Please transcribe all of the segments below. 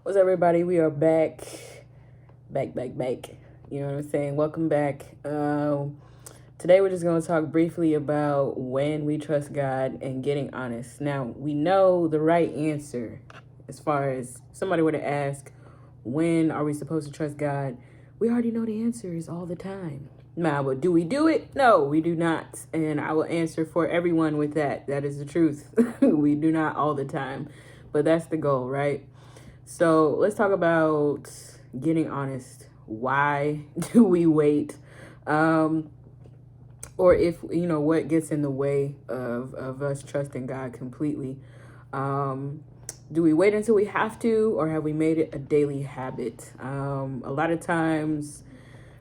What's up, everybody? We are back. You know what I'm saying? Welcome back. Today we're just going to talk briefly about when we trust God and getting honest. Now, we know the right answer as far as somebody were to ask, when are we supposed to trust God? We already know the answer is all the time. Now, but do we do it? No, we do not. And I will answer for everyone with that. That is the truth. We do not all the time. But that's the goal, right? So let's talk about getting honest. Why do we wait? Or if, what gets in the way of us trusting God completely. Do we wait until we have to, or have we made it a daily habit? A lot of times,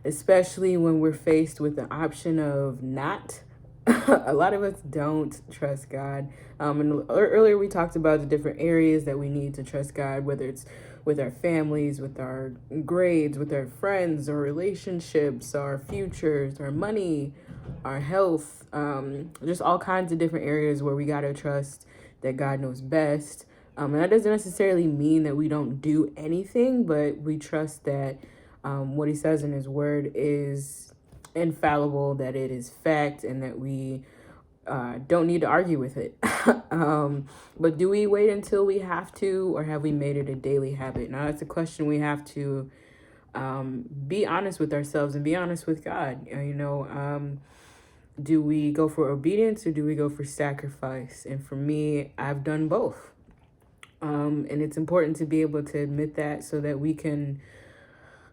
especially when we're faced with the option of not, a lot of us don't trust God. And earlier we talked about the different areas that we need to trust God, whether it's with our families, with our grades, with our friends, our relationships, our futures, our money, our health, just all kinds of different areas where we got to trust that God knows best. And that doesn't necessarily mean that we don't do anything, but we trust that what he says in his word is infallible, that it is fact, and that we don't need to argue with it. But do we wait until we have to, or have we made it a daily habit? Now, that's a question we have to be honest with ourselves and be honest with God. Do we go for obedience or do we go for sacrifice? And for me, I've done both. And it's important to be able to admit that so that we can,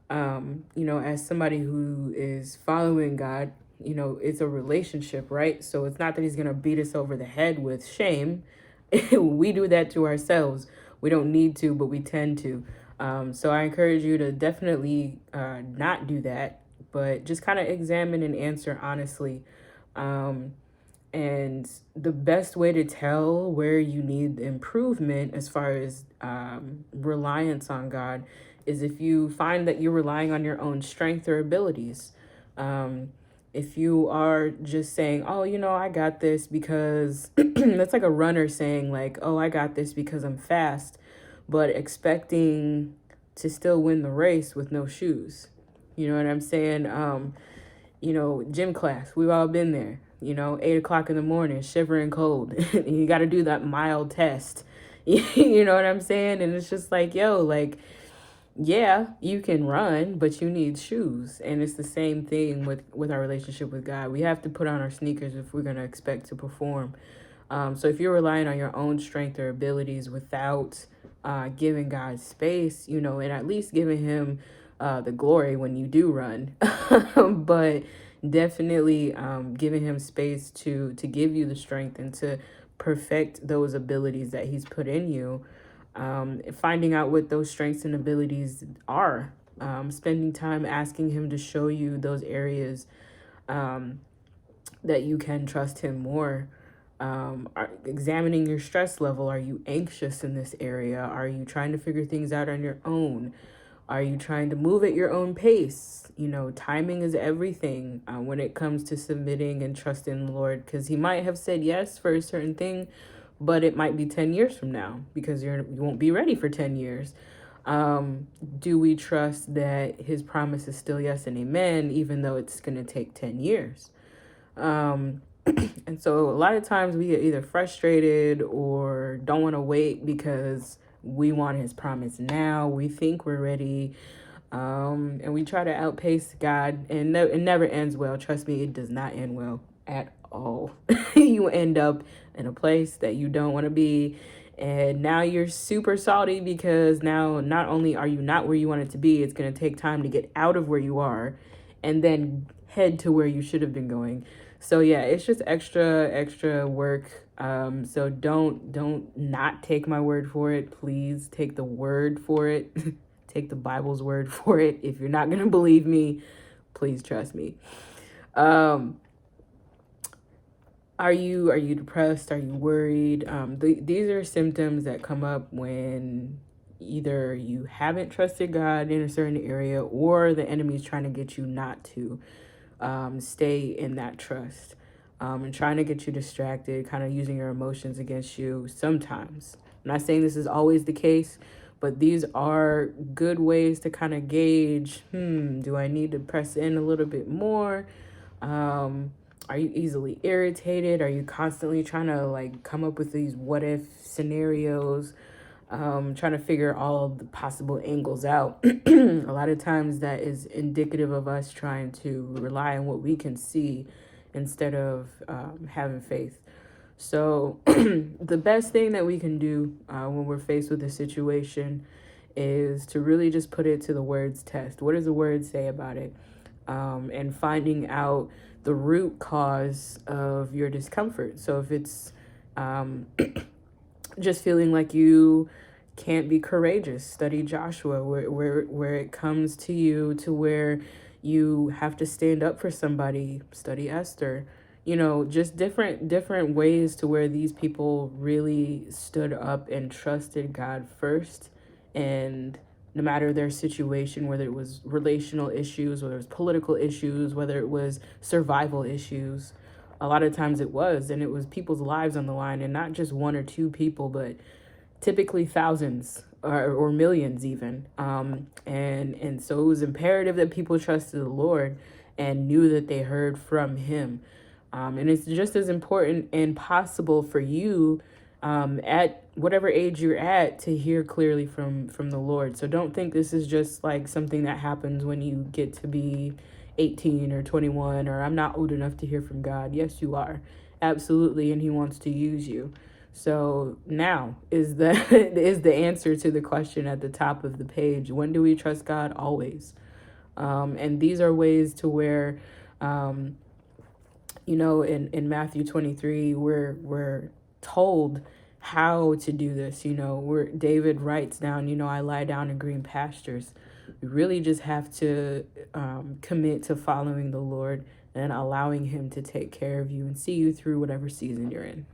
as somebody who is following God, it's a relationship, right? So it's not that he's going to beat us over the head with shame. We do that to ourselves. We don't need to, but we tend to. So I encourage you to definitely not do that, but just kind of examine and answer honestly. And the best way to tell where you need improvement as far as reliance on God is if you find that you're relying on your own strength or abilities. If you are just saying, oh, I got this because that's like a runner saying, like, oh, I got this because I'm fast, but expecting to still win the race with no shoes. You know what I'm saying? Gym class, we've all been there, 8 o'clock in the morning, shivering cold. You got to do that mile test. You know what I'm saying? And it's just like, yo, like, yeah, you can run, but you need shoes. And it's the same thing with our relationship with God. We have to put on our sneakers if we're going to expect to perform. So if you're relying on your own strength or abilities without giving God space, and at least giving him the glory when you do run, but definitely giving him space to give you the strength and to perfect those abilities that he's put in you. Finding out what those strengths and abilities are, spending time asking him to show you those areas that you can trust him more. Examining your stress level. Are you anxious in this area? Are you trying to figure things out on your own? Are you trying to move at your own pace? Timing is everything when it comes to submitting and trusting the Lord, because he might have said yes for a certain thing, but it might be 10 years from now because you won't be ready for 10 years. Do we trust that his promise is still yes and amen, even though it's going to take 10 years? And so a lot of times we get either frustrated or don't want to wait because we want his promise now. We think we're ready. And we try to outpace God, and it never ends well. Trust me, it does not end well at all. You end up in a place that you don't want to be. And now you're super salty because now not only are you not where you wanted to be, it's going to take time to get out of where you are and then head to where you should have been going. So yeah, it's just extra work. So don't not take my word for it. Please take the word for it. Take the Bible's word for it. If you're not going to believe me, please trust me. Are you depressed? Are you worried? These are symptoms that come up when either you haven't trusted God in a certain area or the enemy is trying to get you not to stay in that trust, and trying to get you distracted, kind of using your emotions against you sometimes. I'm not saying this is always the case, But these are good ways to kind of gauge, do I need to press in a little bit more? Are you easily irritated? Are you constantly trying to like come up with these what if scenarios? Trying to figure all of the possible angles out. A lot of times that is indicative of us trying to rely on what we can see instead of having faith. So the best thing that we can do when we're faced with a situation is to really just put it to the words test. What does the word say about it? And finding out the root cause of your discomfort. So if it's just feeling like you can't be courageous, study Joshua, where it comes to you to where you have to stand up for somebody, study Esther. Just different ways to where these people really stood up and trusted God first. And no matter their situation, whether it was relational issues, whether it was political issues, whether it was survival issues, a lot of times it was, and it was people's lives on the line, and not just one or two people, but typically thousands or millions even. And so it was imperative that people trusted the Lord and knew that they heard from him. And it's just as important and possible for you at whatever age you're at to hear clearly from the Lord. So don't think this is just like something that happens when you get to be 18 or 21, or I'm not old enough to hear from God. Yes, you are. Absolutely. And he wants to use you. So now is the is the answer to the question at the top of the page. When do we trust God? Always. And these are ways to where, in Matthew 23, we're told how to do this. Where David writes down, I lie down in green pastures. We really just have to commit to following the Lord and allowing him to take care of you and see you through whatever season you're in.